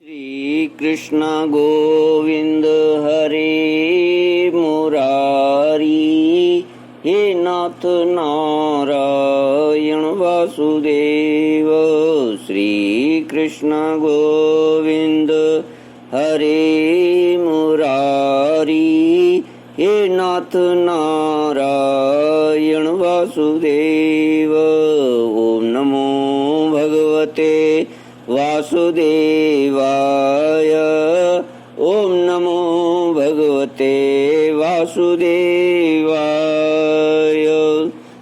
श्री कृष्ण गोविंद हरे मुरारी, हे नाथ नारायण वासुदेव। श्री कृष्ण गोविंद हरे मुरारी, हे नाथ नारायण वासुदेव। ओम नमो भगवते वासुदेवाय। ओम नमो भगवते वासुदेवाय।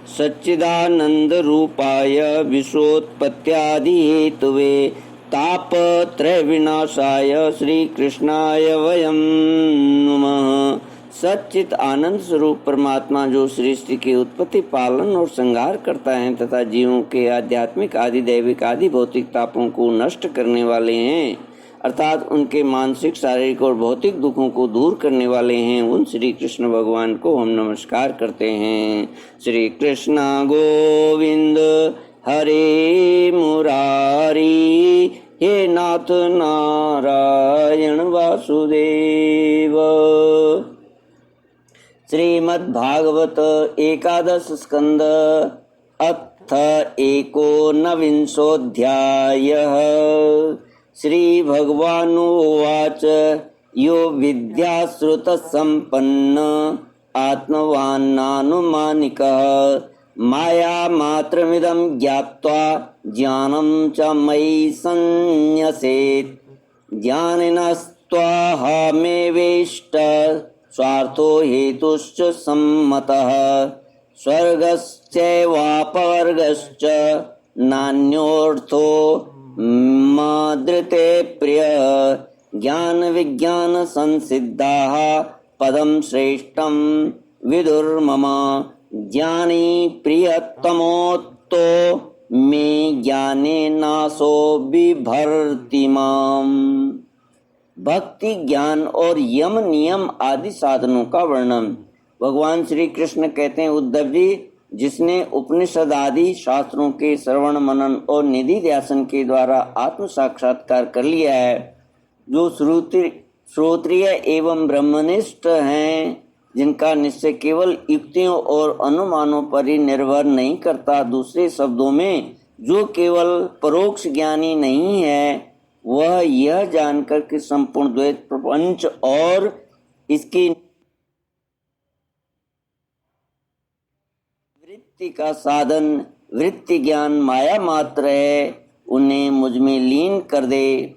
सच्चिदानंद रूपाय विश्वोत्पत्त्यादि हेतवे तापत्रय विनाशाय श्री कृष्णाय वयं नमः। सच्चित आनंद स्वरूप परमात्मा जो सृष्टि की उत्पत्ति, पालन और संहार करता है तथा जीवों के आध्यात्मिक, आदि दैविक, आदि भौतिक तापों को नष्ट करने वाले हैं, अर्थात उनके मानसिक, शारीरिक और भौतिक दुखों को दूर करने वाले हैं, उन श्री कृष्ण भगवान को हम नमस्कार करते हैं। श्री कृष्ण गोविंद हरे मुरारी, हे नाथ नारायण वासुदेव। श्रीमद्भागवत एकादश स्कंद अथ एकोनविंशोऽध्यायः। श्री भगवानुवाच यो विद्याश्रुतसम्पन्न आत्मवान्नानुमानिकः मायामात्रमिदं ज्ञात्वा ज्ञानं च मयि संन्यसेत्। ज्ञानिनस्त्वाहमेवेष्ट स्वार्थो हेतुश्च सम्मतः। स्वर्गश्चैवापवर्गश्च नान्योऽर्थो मदृते प्रिय। ज्ञान विज्ञान संसिद्धाः पदं श्रेष्ठं विदुर्मम। ज्ञानी प्रियतमोऽतो मे ज्ञाने नासो बिभर्ति माम्। भक्ति, ज्ञान और यम नियम आदि साधनों का वर्णन। भगवान श्री कृष्ण कहते हैं, उद्धव जी, जिसने उपनिषद आदि शास्त्रों के श्रवण, मनन और निधि ध्यासन के द्वारा आत्म साक्षात्कार कर लिया है, जो श्रोत्रिय एवं ब्रह्मनिष्ठ हैं, जिनका निश्चय केवल युक्तियों और अनुमानों पर ही निर्भर नहीं करता, दूसरे शब्दों में जो केवल परोक्ष ज्ञानी नहीं है, वह यह जानकर कि संपूर्ण द्वैत प्रपंच और इसकी वृत्ति का साधन वृत्ति ज्ञान माया मात्र है, उन्हें मुझ में लीन कर दे।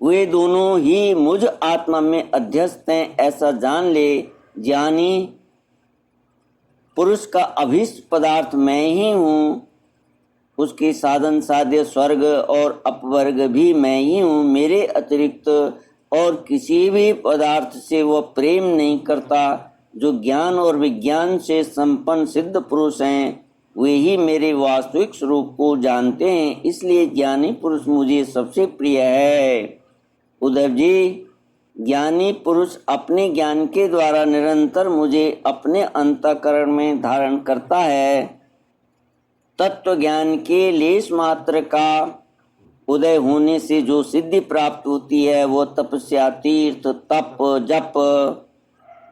वे दोनों ही मुझ आत्मा में अध्यस्त हैं, ऐसा जान ले। ज्ञानी पुरुष का अभीष्ट पदार्थ मैं ही हूँ, उसके साधन साध्य स्वर्ग और अपवर्ग भी मैं ही हूँ। मेरे अतिरिक्त और किसी भी पदार्थ से वह प्रेम नहीं करता। जो ज्ञान और विज्ञान से संपन्न सिद्ध पुरुष हैं, वे ही मेरे वास्तविक स्वरूप को जानते हैं, इसलिए ज्ञानी पुरुष मुझे सबसे प्रिय है। उद्धव जी, ज्ञानी पुरुष अपने ज्ञान के द्वारा निरंतर मुझे अपने अंतःकरण में धारण करता है। तत्व ज्ञान के लेश मात्र का उदय होने से जो सिद्धि प्राप्त होती है, वो तपस्या, तीर्थ, तप, जप,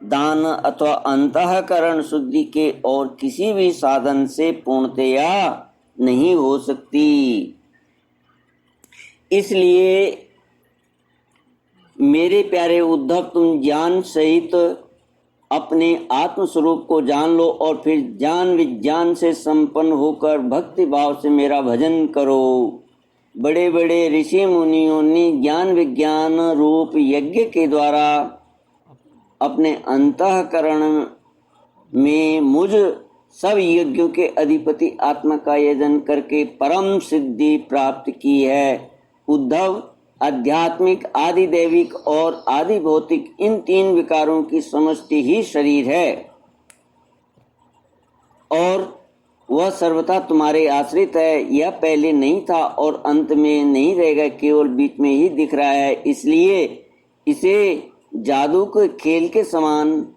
दान अथवा अंतःकरण शुद्धि के और किसी भी साधन से पूर्णतया नहीं हो सकती। इसलिए मेरे प्यारे उद्धव, तुम ज्ञान सहित अपने आत्म स्वरूप को जान लो और फिर ज्ञान विज्ञान से संपन्न होकर भक्ति भाव से मेरा भजन करो। बड़े बड़े ऋषि मुनियों ने ज्ञान विज्ञान रूप यज्ञ के द्वारा अपने अंतःकरण में मुझ सब यज्ञों के अधिपति आत्मा का यजन करके परम सिद्धि प्राप्त की है। उद्धव, आध्यात्मिक, आदि दैविक और आदि भौतिक इन तीन विकारों की समष्टि ही शरीर है और वह सर्वथा तुम्हारे आश्रित है। यह पहले नहीं था और अंत में नहीं रहेगा, केवल बीच में ही दिख रहा है। इसलिए इसे जादू के खेल के समान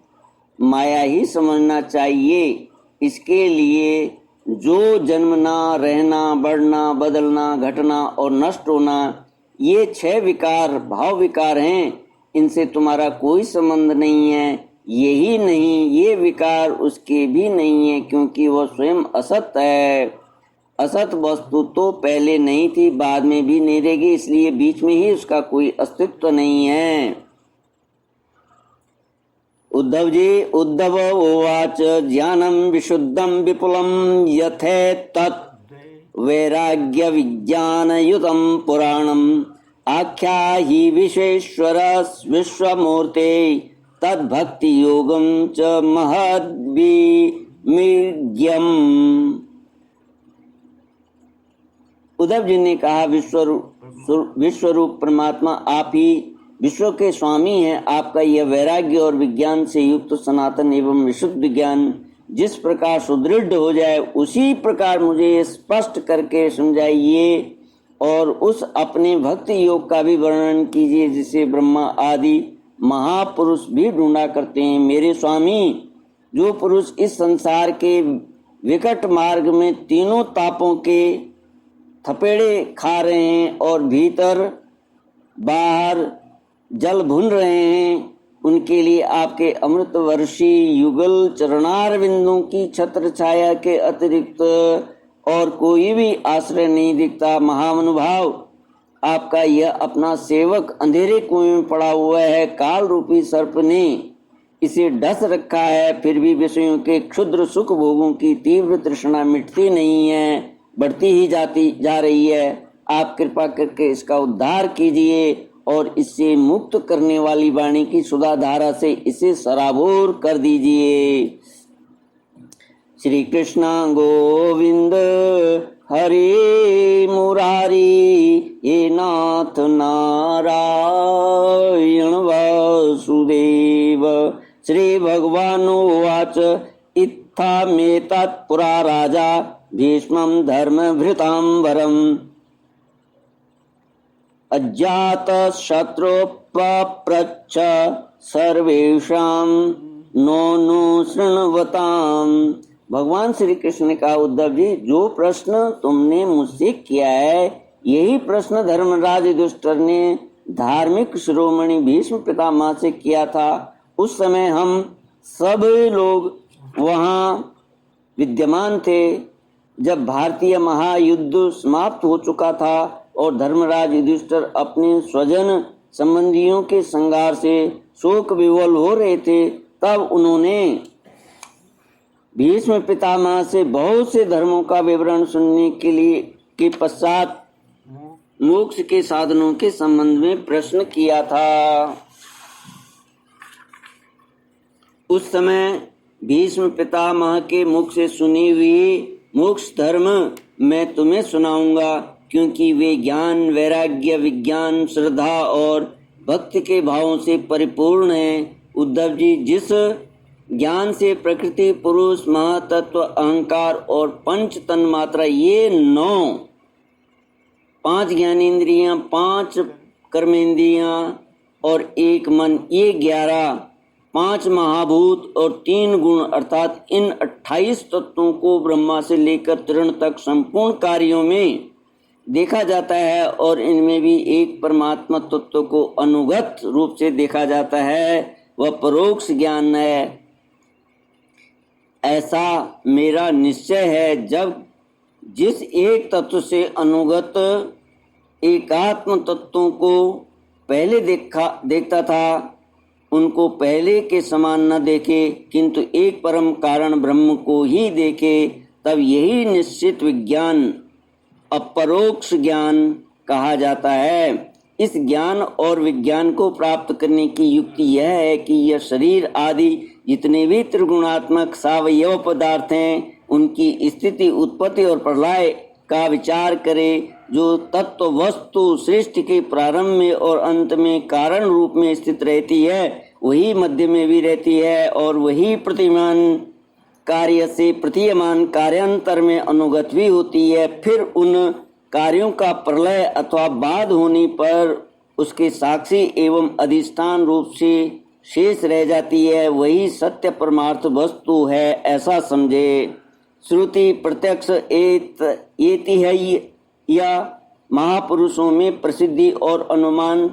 माया ही समझना चाहिए। इसके लिए जो जन्मना, रहना, बढ़ना, बदलना, घटना और नष्ट होना, ये 6 विकार भाव विकार हैं, इनसे तुम्हारा कोई संबंध नहीं है। यही नहीं, ये विकार उसके भी नहीं है, क्योंकि वह स्वयं असत है। असत वस्तु तो पहले नहीं थी, बाद में भी नहीं रहेगी, इसलिए बीच में ही उसका कोई अस्तित्व नहीं है। उद्धव जी, उद्धव उवाच ज्ञानं विशुद्धं विपुलं यथेतत् वैराग्य विज्ञानयुतं पुराणम् आख्याहि विश्वेश्वर विश्वमूर्ते तद्भक्ति योगं च महद्विमिज्ञम्। उद्धव जी ने कहा, विश्वरूप परमात्मा आप ही विश्व के स्वामी हैं। आपका यह वैराग्य और विज्ञान से युक्त सनातन एवं विशुद्ध ज्ञान जिस प्रकार सुदृढ़ हो जाए, उसी प्रकार मुझे स्पष्ट करके समझाइए और उस अपने भक्ति योग का भी वर्णन कीजिए, जिसे ब्रह्मा आदि महापुरुष भी ढूंढा करते हैं। मेरे स्वामी, जो पुरुष इस संसार के विकट मार्ग में तीनों तापों के थपेड़े खा रहे हैं और भीतर बाहर जल भुन रहे हैं, उनके लिए आपके अमृत वर्षी युगल चरणार बिंदुओं की छत्र छाया के अतिरिक्त और कोई भी आश्रय नहीं दिखता। महानुभाव, आपका यह अपना सेवक अंधेरे कुएं में पड़ा हुआ है। काल रूपी सर्प ने इसे डस रखा है, फिर भी विषयों के क्षुद्र सुख भोगों की तीव्र तृष्णा मिटती नहीं है, बढ़ती ही जा रही है। आप कृपा करके इसका उद्धार कीजिए और इससे मुक्त करने वाली वाणी की सुधा धारा से इसे सराबोर कर दीजिए। श्री कृष्ण गोविंद हरे मुरारी, हे नाथ नारायण वासुदेव। श्री भगवानुवाच इत्थमेतत् पुरा राजा भीष्मं धर्मभृतांबरम् अज्ञातशत्रुपप्रच्छ सर्वेषां नोनु शृण्वताम्। भगवान श्री कृष्ण ने कहा, उद्धव जी, जो प्रश्न तुमने मुझसे किया है, यही प्रश्न धर्मराज युधिष्ठिर ने धार्मिक शिरोमणि भीष्म पितामह से किया था। उस समय हम सब लोग वहाँ विद्यमान थे, जब भारतीय महायुद्ध समाप्त हो चुका था और धर्मराज युधिष्ठिर अपने स्वजन संबंधियों के संहार से शोक विवल हो रहे थे। तब उन्होंने भीष्म पितामह से बहुत से धर्मों का विवरण सुनने के पश्चात मोक्ष के साधनों के संबंध में प्रश्न किया था। उस समय भीष्म पितामह के मुख से सुनी हुई मोक्ष धर्म मैं तुम्हें सुनाऊंगा, क्योंकि वे ज्ञान, वैराग्य, विज्ञान, श्रद्धा और भक्ति के भावों से परिपूर्ण हैं। उद्धव जी, जिस ज्ञान से प्रकृति, पुरुष, महातत्व, अहंकार और पंच तन्मात्रा, ये 9, 5 ज्ञानेंद्रियां, 5 कर्मेंद्रियां और 1 मन, ये 11, 5 महाभूत और 3 गुण, अर्थात इन 28 तत्वों को ब्रह्मा से लेकर तृण तक संपूर्ण कार्यों में देखा जाता है और इनमें भी एक परमात्मा तत्व को अनुगत रूप से देखा जाता है, वह परोक्ष ज्ञान है। ऐसा मेरा निश्चय है। जब जिस एक तत्व से अनुगत एकात्म तत्वों को पहले देखता था, उनको पहले के समान न देखे, किंतु एक परम कारण ब्रह्म को ही देखे, तब यही निश्चित विज्ञान अपरोक्ष ज्ञान कहा जाता है। इस ज्ञान और विज्ञान को प्राप्त करने की युक्ति यह है कि यह शरीर आदि जितने भी त्रिगुणात्मक सावयव पदार्थ हैं, उनकी स्थिति, उत्पत्ति और प्रलय का विचार करे। जो तत्व वस्तु सृष्टि के प्रारंभ में और अंत में कारण रूप में स्थित रहती है, वही मध्य में भी रहती है और वही प्रतिमान कार्य से प्रतीयमान कार्यांतर में अनुगत भी होती है। फिर उन कार्यों का प्रलय अथवा बाध होने पर उसके साक्षी एवं अधिष्ठान रूप से शेष रह जाती है, वही सत्य परमार्थ वस्तु है, ऐसा समझे। श्रुति प्रत्यक्ष एति है या महापुरुषों में प्रसिद्धि और अनुमान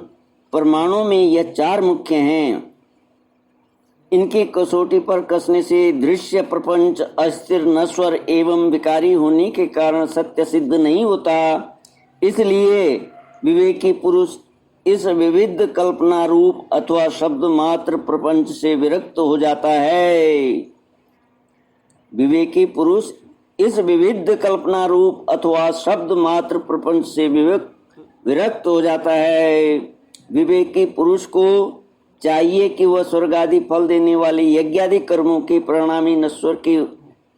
प्रमाणों में यह 4 मुख्य हैं। इनकी कसौटी पर कसने से दृश्य प्रपंच अस्थिर, नश्वर एवं विकारी होने के कारण सत्य सिद्ध नहीं होता। इसलिए विवेकी पुरुष इस विविध कल्पना रूप अथवा शब्द मात्र प्रपंच से विरक्त हो जाता है। विवेकी पुरुष इस विविध कल्पना रूप अथवा शब्द मात्र प्रपंच से विरक्त हो जाता है। विवेकी पुरुष को चाहिए कि वह स्वर्ग आदि फल देने वाले यज्ञादि कर्मों के परिणामी नश्वर के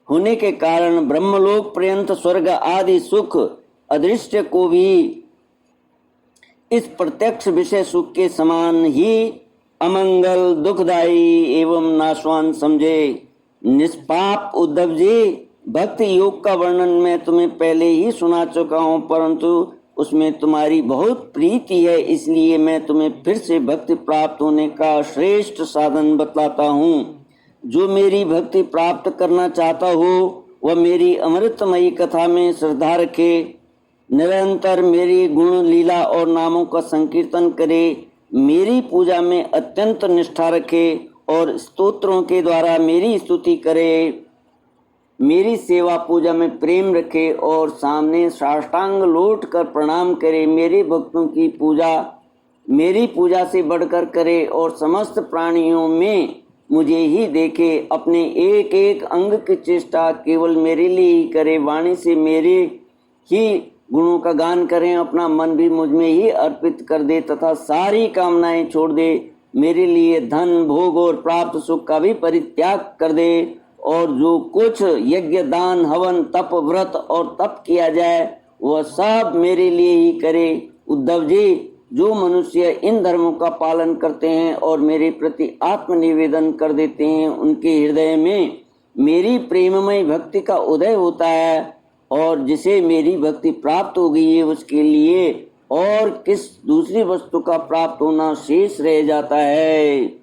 होने के कारण ब्रह्मलोक पर्यंत स्वर्ग आदि सुख अदृश्य को भी इस प्रत्यक्ष विषय सुख के समान ही अमंगल, दुखदायी एवं नाशवान समझे। निष्पाप उद्धव जी, भक्ति योग का वर्णन मैं तुम्हें पहले ही सुना चुका हूँ, परंतु उसमें तुम्हारी बहुत प्रीति है, इसलिए मैं तुम्हें फिर से भक्ति प्राप्त होने का श्रेष्ठ साधन बतलाता हूँ। जो मेरी भक्ति प्राप्त करना चाहता हो वह मेरी अमृतमयी कथा में श्रद्धा रखे, निरंतर मेरी गुण लीला और नामों का संकीर्तन करे, मेरी पूजा में अत्यंत निष्ठा रखे और स्तोत्रों के द्वारा मेरी स्तुति करे, मेरी सेवा पूजा में प्रेम रखे और सामने साष्टांग लौट कर प्रणाम करे, मेरे भक्तों की पूजा मेरी पूजा से बढ़कर करे और समस्त प्राणियों में मुझे ही देखे, अपने एक एक अंग की चेष्टा केवल मेरे लिए ही करे, वाणी से मेरे ही गुणों का गान करें, अपना मन भी मुझ में ही अर्पित कर दे तथा सारी कामनाएं छोड़ दे, मेरे लिए धन भोग और प्राप्त सुख का भी परित्याग कर दे, और जो कुछ यज्ञ दान हवन तप व्रत और तप किया जाए वह सब मेरे लिए ही करे। उद्धव जी, जो मनुष्य इन धर्मों का पालन करते हैं और मेरे प्रति आत्मनिवेदन कर देते हैं, उनके हृदय में मेरी प्रेममय भक्ति का उदय होता है, और जिसे मेरी भक्ति प्राप्त हो गई है उसके लिए और किस दूसरी वस्तु का प्राप्त होना शेष रह जाता है।